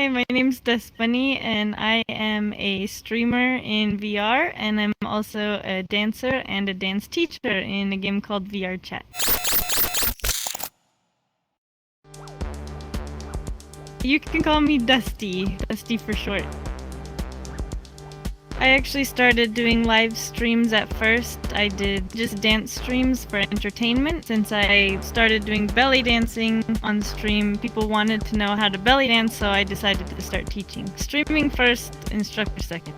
Hi, my name's Despani, and I am a streamer in VR, and I'm also a dancer and a dance teacher in a game called VRChat. You can call me Dusty for short. I actually started doing live streams at first. I did just dance streams for entertainment. Since I started doing belly dancing on stream, people wanted to know how to belly dance, so I decided to start teaching. Streaming first, instructor second.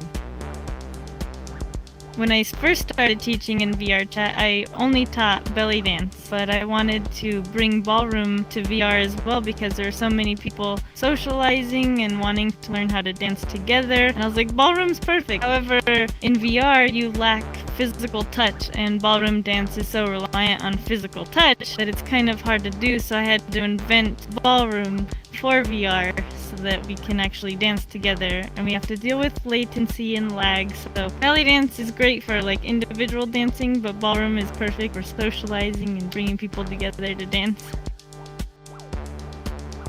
When I first started teaching in VRChat, I only taught belly dance, but I wanted to bring ballroom to VR as well because there are so many people socializing and wanting to learn how to dance together. And I was like, ballroom's perfect. However, in VR, you lack physical touch, and ballroom dance is so reliant on physical touch that it's kind of hard to do, so I had to invent ballroom for VR so that we can actually dance together, and we have to deal with latency and lag. So belly dance is great for like individual dancing, but ballroom is perfect for socializing and bringing people together to dance.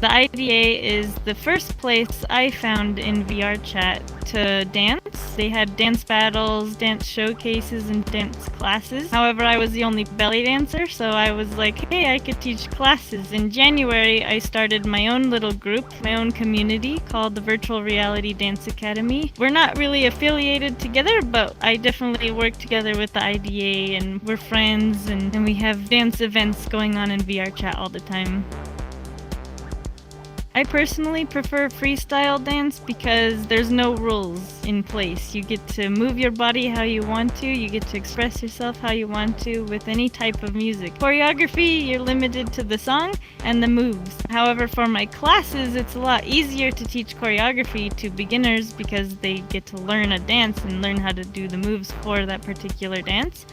The IDA is the first place I found in VRChat to dance. They had dance battles, dance showcases, and dance classes. However, I was the only belly dancer, so I was like, hey, I could teach classes. In January, I started my own little group, my own community called the Virtual Reality Dance Academy. We're not really affiliated together, but I definitely work together with the IDA, and we're friends, and we have dance events going on in VRChat all the time. I personally prefer freestyle dance because there's no rules in place. You get to move your body how you want to, you get to express yourself how you want to with any type of music. Choreography, you're limited to the song and the moves. However, for my classes, it's a lot easier to teach choreography to beginners because they get to learn a dance and learn how to do the moves for that particular dance.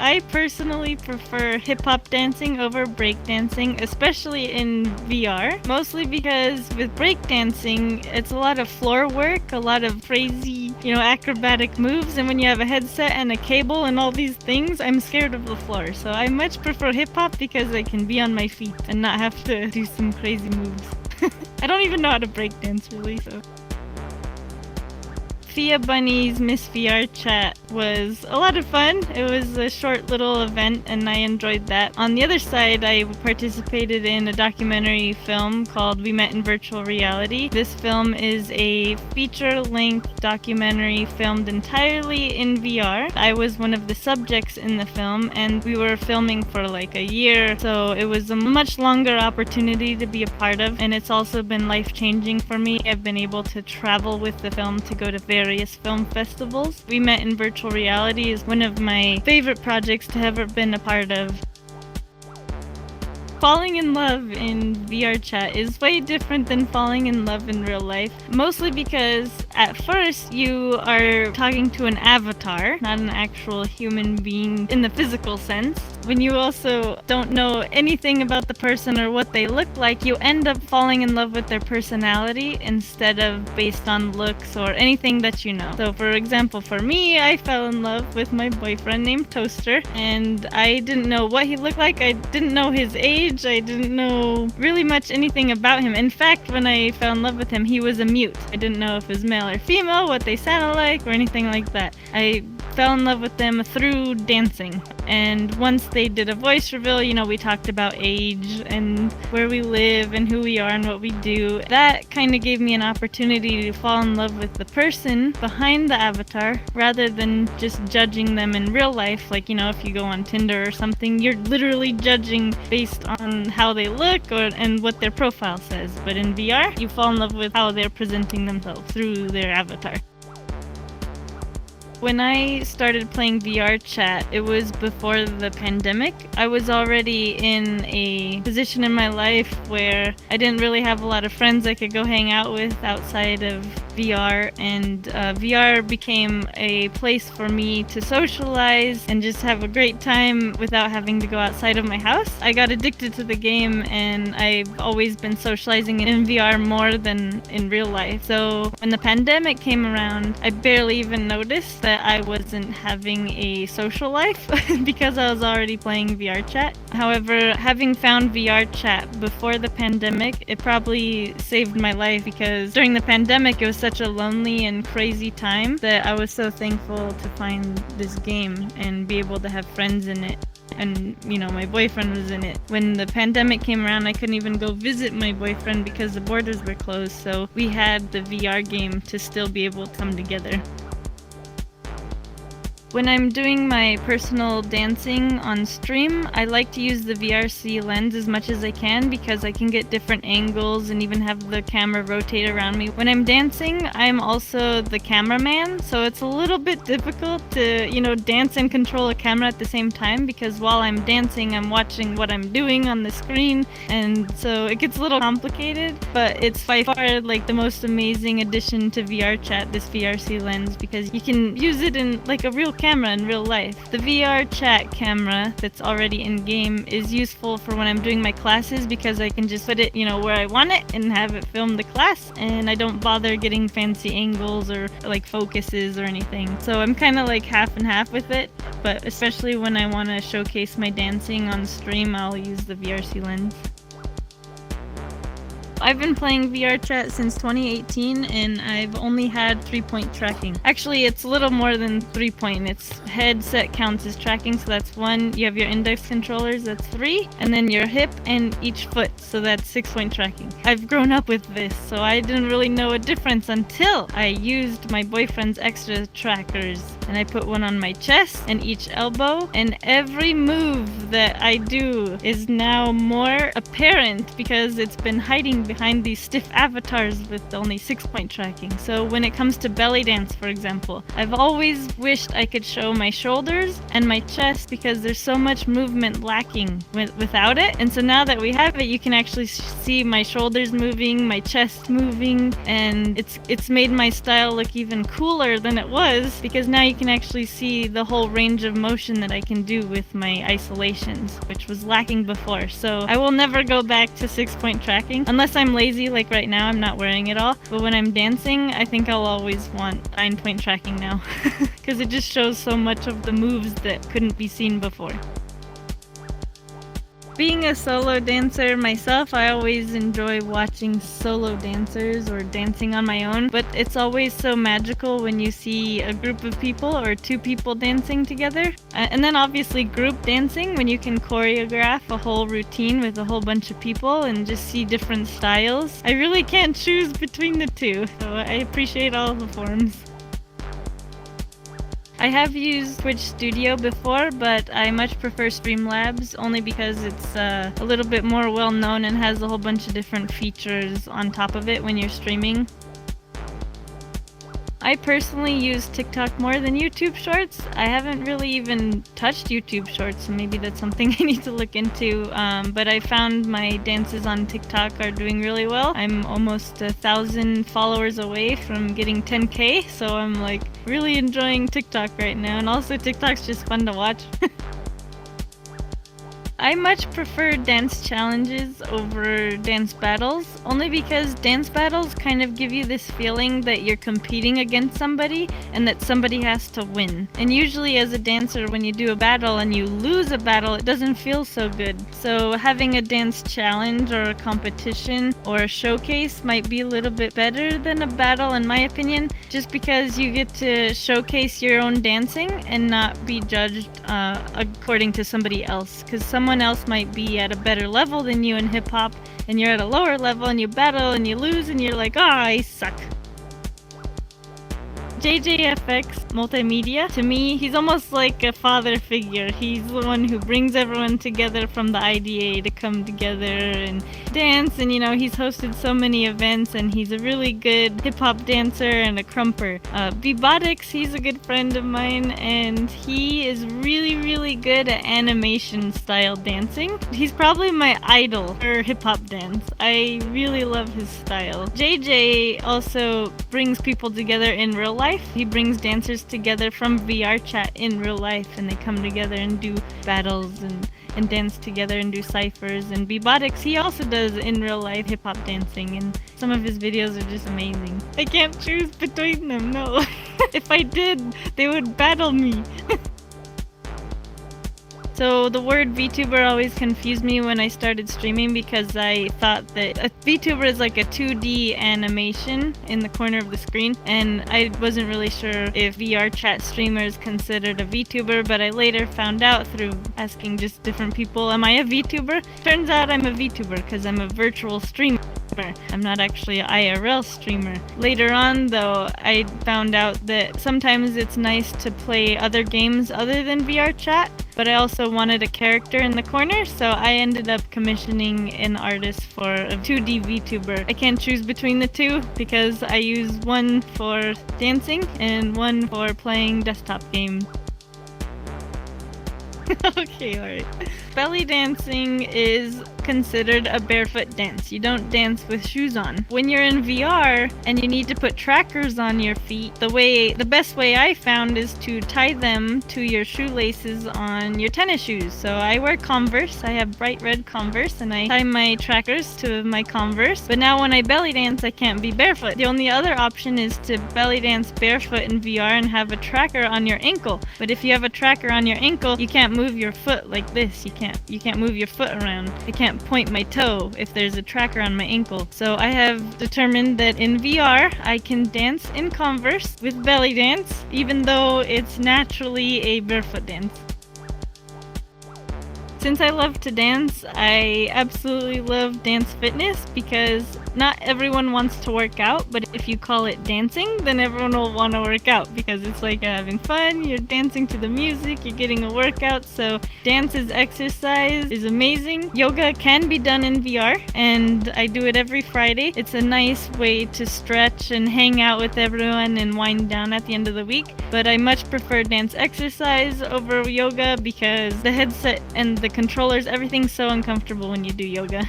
I personally prefer hip-hop dancing over breakdancing, especially in VR. Mostly because with breakdancing, it's a lot of floor work, a lot of crazy, acrobatic moves, and when you have a headset and a cable and all these things, I'm scared of the floor. So I much prefer hip-hop because I can be on my feet and not have to do some crazy moves. I don't even know how to breakdance really, so. Fia Bunny's Miss VRChat was a lot of fun. It was a short little event and I enjoyed that. On the other side, I participated in a documentary film called We Met in Virtual Reality. This film is a feature-length documentary filmed entirely in VR. I was one of the subjects in the film and we were filming for like a year, so it was a much longer opportunity to be a part of, and it's also been life-changing for me. I've been able to travel with the film to go to various film festivals. We Met in Virtual Reality is one of my favorite projects to have ever been a part of. Falling in love in VRChat is way different than falling in love in real life, mostly because at first you are talking to an avatar, not an actual human being in the physical sense. When you also don't know anything about the person or what they look like, you end up falling in love with their personality instead of based on looks or anything that you know. So for example, for me, I fell in love with my boyfriend named Toaster, and I didn't know what he looked like, I didn't know his age, I didn't know really much anything about him. In fact, when I fell in love with him, he was a mute. I didn't know if he was male or female, what they sounded like, or anything like that. I fell in love with them through dancing. And once they did a voice reveal, we talked about age and where we live and who we are and what we do. That kind of gave me an opportunity to fall in love with the person behind the avatar rather than just judging them in real life. Like, if you go on Tinder or something, you're literally judging based on how they look and what their profile says. But in VR, you fall in love with how they're presenting themselves through their avatar. When I started playing VRChat, it was before the pandemic. I was already in a position in my life where I didn't really have a lot of friends I could go hang out with outside of VR, and VR became a place for me to socialize and just have a great time without having to go outside of my house. I got addicted to the game and I've always been socializing in VR more than in real life. So when the pandemic came around, I barely even noticed that that I wasn't having a social life because I was already playing VRChat. However, having found VRChat before the pandemic, it probably saved my life because during the pandemic it was such a lonely and crazy time that I was so thankful to find this game and be able to have friends in it. And my boyfriend was in it. When the pandemic came around, I couldn't even go visit my boyfriend because the borders were closed, so we had the VR game to still be able to come together. When I'm doing my personal dancing on stream, I like to use the VRC lens as much as I can because I can get different angles and even have the camera rotate around me. When I'm dancing, I'm also the cameraman, so it's a little bit difficult to, dance and control a camera at the same time because while I'm dancing, I'm watching what I'm doing on the screen, and so it gets a little complicated, but it's by far like the most amazing addition to VRChat, this VRC lens, because you can use it in like a real camera in real life. The VRChat camera that's already in game is useful for when I'm doing my classes because I can just put it, where I want it and have it film the class, and I don't bother getting fancy angles or like focuses or anything. So I'm kind of like half and half with it, but especially when I want to showcase my dancing on stream, I'll use the VRC lens. I've been playing VRChat since 2018 and I've only had 3-point tracking. Actually, it's a little more than 3-point. It's headset counts as tracking, so that's 1. You have your index controllers, that's 3. And then your hip and each foot, so that's 6-point tracking. I've grown up with this, so I didn't really know a difference until I used my boyfriend's extra trackers. And I put one on my chest and each elbow, and every move that I do is now more apparent because it's been hiding behind these stiff avatars with only 6-point tracking. So when it comes to belly dance, for example, I've always wished I could show my shoulders and my chest because there's so much movement lacking without it. And so now that we have it, you can actually see my shoulders moving, my chest moving, and it's made my style look even cooler than it was because now you can actually see the whole range of motion that I can do with my isolations, which was lacking before. So I will never go back to 6-point tracking unless I'm lazy, like right now I'm not wearing it all. But when I'm dancing, I think I'll always want 9-point tracking now because it just shows so much of the moves that couldn't be seen before. Being a solo dancer myself, I always enjoy watching solo dancers or dancing on my own, but it's always so magical when you see a group of people or 2 people dancing together. And then obviously group dancing, when you can choreograph a whole routine with a whole bunch of people and just see different styles. I really can't choose between the 2, so I appreciate all the forms. I have used Twitch Studio before, but I much prefer Streamlabs only because it's a little bit more well known and has a whole bunch of different features on top of it when you're streaming. I personally use TikTok more than YouTube Shorts. I haven't really even touched YouTube Shorts, so maybe that's something I need to look into. But I found my dances on TikTok are doing really well. I'm almost 1,000 followers away from getting 10K, so I'm like really enjoying TikTok right now. And also TikTok's just fun to watch. I much prefer dance challenges over dance battles, only because dance battles kind of give you this feeling that you're competing against somebody and that somebody has to win. And usually as a dancer, when you do a battle and you lose a battle, it doesn't feel so good. So having a dance challenge or a competition or a showcase might be a little bit better than a battle in my opinion, just because you get to showcase your own dancing and not be judged according to somebody else, because someone else might be at a better level than you in hip-hop and you're at a lower level and you battle and you lose and you're like, oh, I suck. JJFX Multimedia, to me, he's almost like a father figure. He's the one who brings everyone together from the IDA to come together and dance, and he's hosted so many events, and he's a really good hip-hop dancer and a crumper. Bbotics, he's a good friend of mine, and he is really, really good at animation style dancing. He's probably my idol for hip-hop dance. I really love his style. JJ also brings people together in real life. He brings dancers together from VRChat in real life, and they come together and do battles, and and dance together and do ciphers. And Bebotics, he also does in real life hip-hop dancing, and some of his videos are just amazing. I can't choose between them, no. If I did, they would battle me. So the word VTuber always confused me when I started streaming, because I thought that a VTuber is like a 2D animation in the corner of the screen, and I wasn't really sure if VRChat streamers considered a VTuber, but I later found out through asking just different people, am I a VTuber? Turns out I'm a VTuber because I'm a virtual streamer. I'm not actually an IRL streamer. Later on though, I found out that sometimes it's nice to play other games other than VRChat, but I also wanted a character in the corner, so I ended up commissioning an artist for a 2D VTuber. I can't choose between the two because I use one for dancing and one for playing desktop games. Okay, alright. Belly dancing is considered a barefoot dance. You don't dance with shoes on. When you're in VR and you need to put trackers on your feet, the best way I found is to tie them to your shoelaces on your tennis shoes. So I wear Converse. I have bright red Converse, and I tie my trackers to my Converse. But now when I belly dance, I can't be barefoot. The only other option is to belly dance barefoot in VR and have a tracker on your ankle. But if you have a tracker on your ankle, you can't move your foot like this. You can't move your foot around. I can't point my toe if there's a tracker on my ankle. So I have determined that in VR I can dance in Converse with belly dance, even though it's naturally a barefoot dance. Since I love to dance, I absolutely love dance fitness, because not everyone wants to work out, but if you call it dancing, then everyone will want to work out, because it's like having fun, you're dancing to the music, you're getting a workout. So dance as exercise is amazing. Yoga can be done in VR, and I do it every Friday. It's a nice way to stretch and hang out with everyone and wind down at the end of the week, but I much prefer dance exercise over yoga because the headset and the controllers, everything's so uncomfortable when you do yoga.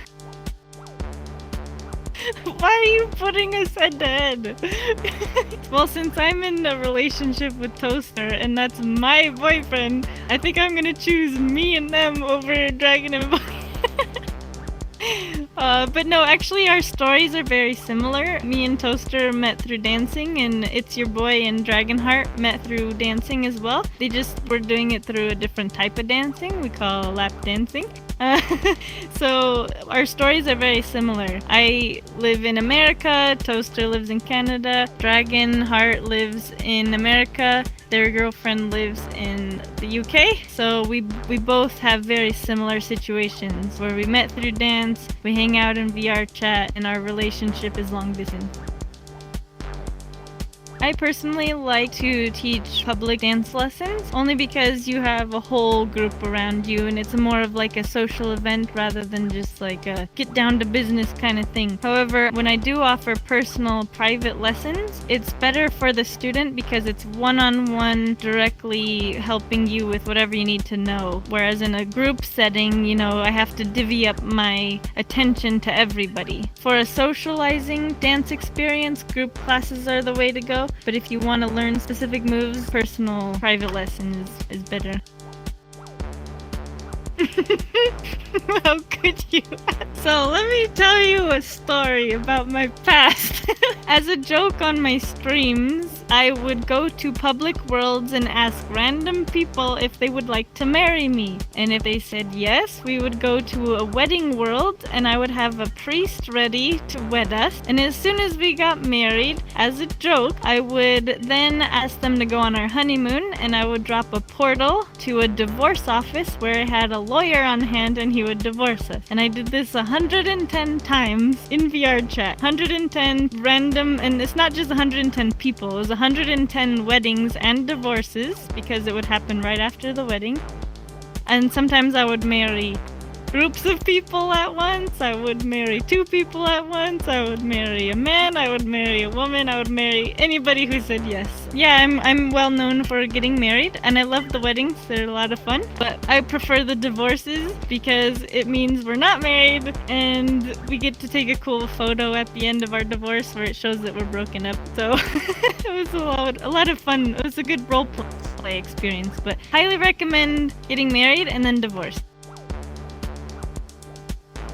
Why are you putting us head to head? Well, since I'm in a relationship with Toaster and that's my boyfriend, I think I'm gonna choose me and them over Dragon and Boy. But no, actually our stories are very similar. Me and Toaster met through dancing, and It's Your Boy and Dragonheart met through dancing as well. They just were doing it through a different type of dancing we call lap dancing. So our stories are very similar. I live in America, Toaster lives in Canada, Dragonheart lives in America, their girlfriend lives in the UK. So we both have very similar situations where we met through dance, we hang out in VRChat, and our relationship is long distance. I personally like to teach public dance lessons, only because you have a whole group around you and it's more of like a social event rather than just like a get down to business kind of thing. However, when I do offer personal private lessons, it's better for the student because it's one-on-one, directly helping you with whatever you need to know. Whereas in a group setting, you know, I have to divvy up my attention to everybody. For a socializing dance experience, group classes are the way to go. But if you want to learn specific moves, personal private lesson is better. How could you? So let me tell you a story about my past. As a joke on my streams, I would go to public worlds and ask random people if they would like to marry me. And if they said yes, we would go to a wedding world and I would have a priest ready to wed us. And as soon as we got married, as a joke, I would then ask them to go on our honeymoon, and I would drop a portal to a divorce office where I had a lawyer on hand and he would divorce us. And I did this 110 times in VRChat. 110 random, and it's not just 110 people, it was 110 weddings and divorces because it would happen right after the wedding. And sometimes I would marry groups of people at once, I would marry 2 people at once, I would marry a man, I would marry a woman, I would marry anybody who said yes. Yeah, I'm well known for getting married, and I love the weddings, they're a lot of fun, but I prefer the divorces because it means we're not married and we get to take a cool photo at the end of our divorce where it shows that we're broken up. So it was a lot of fun. It was a good role play experience, but highly recommend getting married and then divorced.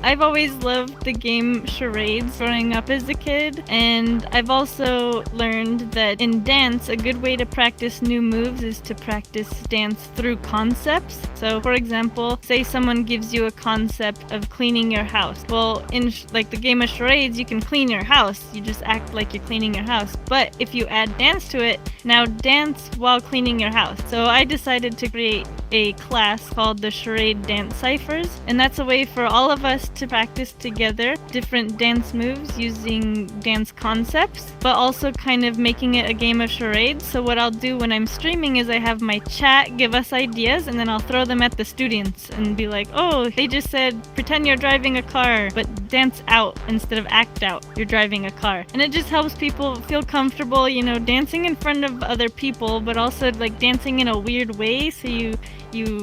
I've always loved the game charades growing up as a kid, and I've also learned that in dance, a good way to practice new moves is to practice dance through concepts. So for example, say someone gives you a concept of cleaning your house. Well, in like the game of charades, you can clean your house. You just act like you're cleaning your house. But if you add dance to it, now dance while cleaning your house. So I decided to create a class called the Charade Dance Ciphers, and that's a way for all of us to practice together different dance moves using dance concepts, but also kind of making it a game of charades. So what I'll do when I'm streaming is I have my chat give us ideas, and then I'll throw them at the students and be like, oh, they just said pretend you're driving a car, but dance out instead of act out. You're driving a car. And it just helps people feel comfortable, you know, dancing in front of other people, but also like dancing in a weird way, so you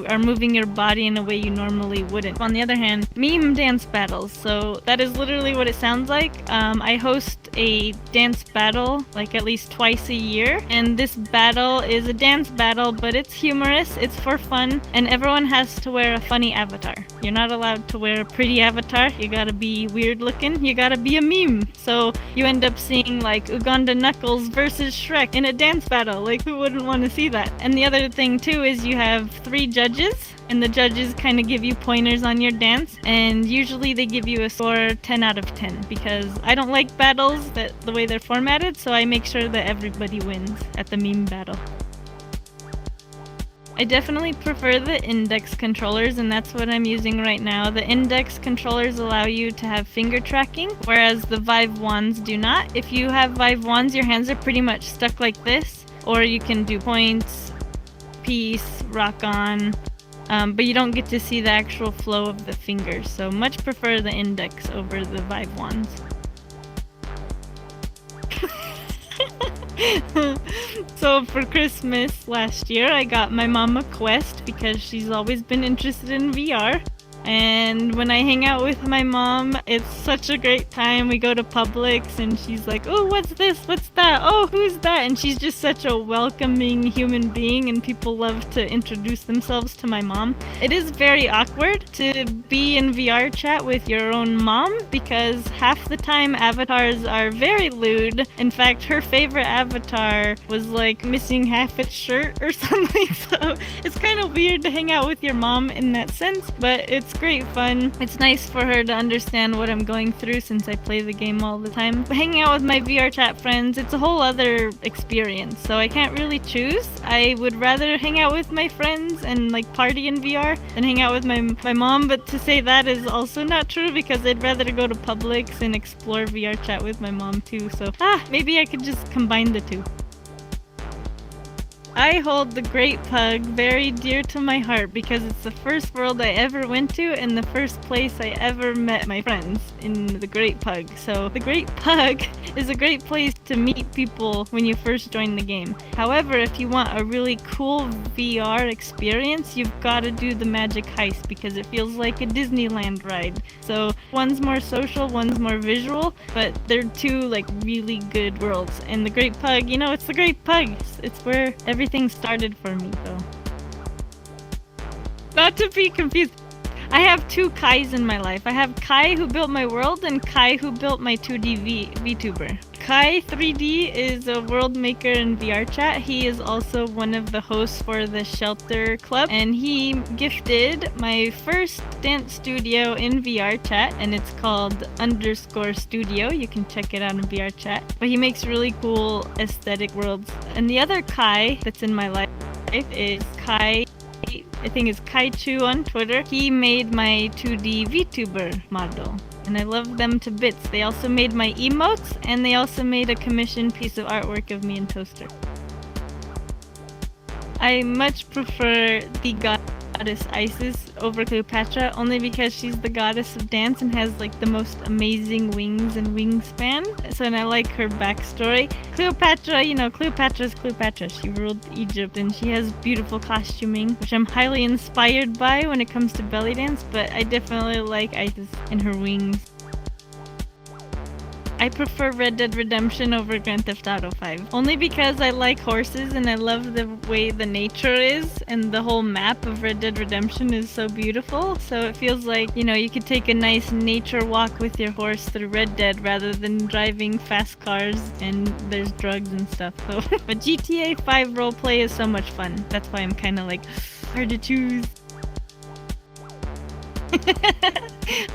are moving your body in a way you normally wouldn't. On the other hand, meme dance battles. So that is literally what it sounds like. I host a dance battle like at least twice a year, and this battle is a dance battle, but it's humorous, it's for fun, and everyone has to wear a funny avatar. You're not allowed to wear a pretty avatar. You gotta be weird looking. You gotta be a meme. So you end up seeing like Uganda Knuckles versus Shrek in a dance battle. Like, who wouldn't want to see that? And the other thing too is you have 3 judges, and the judges kind of give you pointers on your dance, and usually they give you a score 10 out of 10 because I don't like battles the way they're formatted, so I make sure that everybody wins at the meme battle. I definitely prefer the index controllers, and that's what I'm using right now. The index controllers allow you to have finger tracking, whereas the Vive wands do not. If you have Vive wands, your hands are pretty much stuck like this, or you can do points, peace, rock on, but you don't get to see the actual flow of the fingers, so much prefer the index over the Vive wands. So for Christmas last year, I got my mom a Quest because she's always been interested in VR. And when I hang out with my mom, it's such a great time. We go to Publix and she's like, oh, what's this? What's that? Oh, who's that? And she's just such a welcoming human being, and people love to introduce themselves to my mom. It is very awkward to be in VRChat with your own mom because half the time avatars are very lewd. In fact, her favorite avatar was like missing half its shirt or something. So it's kind of weird to hang out with your mom in that sense, but it's great fun. It's nice for her to understand what I'm going through since I play the game all the time. But hanging out with my VRChat friends, it's a whole other experience, so I can't really choose. I would rather hang out with my friends and like party in VR than hang out with my mom, but to say that is also not true because I'd rather go to Publix and explore VRChat with my mom too. So maybe I could just combine the two. I hold the Great Pug very dear to my heart because it's the first world I ever went to and the first place I ever met my friends in the Great Pug. So the Great Pug is a great place to meet people when you first join the game. However, if you want a really cool VR experience, you've got to do the Magic Heist because it feels like a Disneyland ride. So one's more social, one's more visual, but they're two like really good worlds. And the Great Pug, you know, it's the Great Pug. It's where everything started for me, though. Not to be confused, I have 2 Kais in my life. I have Kai who built my world and Kai who built my 2D VTuber. Kai 3D is a world maker in VRChat. He is also one of the hosts for the Shelter Club, and he gifted my first dance studio in VRChat, and it's called _studio. You can check it out in VRChat. But he makes really cool aesthetic worlds. And the other Kai that's in my life is Kai, I think it's Kaichu on Twitter. He made my 2D VTuber model, and I love them to bits. They also made my emotes, and they also made a commissioned piece of artwork of me and Toaster. I much prefer the goddess Isis over Cleopatra, only because she's the goddess of dance and has like the most amazing wings and wingspan. So, and I like her backstory. Cleopatra, you know, Cleopatra's Cleopatra. She ruled Egypt and she has beautiful costuming, which I'm highly inspired by when it comes to belly dance, but I definitely like Isis and her wings. I prefer Red Dead Redemption over Grand Theft Auto 5. Only because I like horses and I love the way the nature is, and the whole map of Red Dead Redemption is so beautiful. So it feels like, you know, you could take a nice nature walk with your horse through Red Dead rather than driving fast cars and there's drugs and stuff. So, but GTA 5 roleplay is so much fun. That's why I'm kind of like, hard to choose.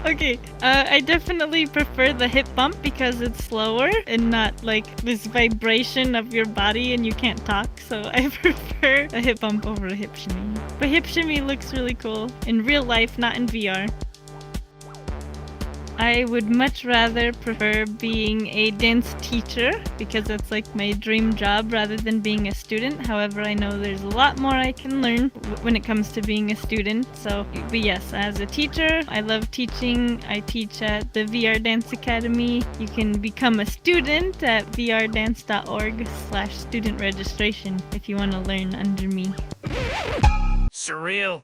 Okay, I definitely prefer the hip bump because it's slower and not like this vibration of your body and you can't talk, so I prefer a hip bump over a hip shimmy. But hip shimmy looks really cool in real life, not in VR. I would much rather prefer being a dance teacher because that's like my dream job rather than being a student. However, I know there's a lot more I can learn when it comes to being a student. So, but yes, as a teacher, I love teaching. I teach at the VR Dance Academy. You can become a student at vrdance.org/student registration if you want to learn under me. Surreal.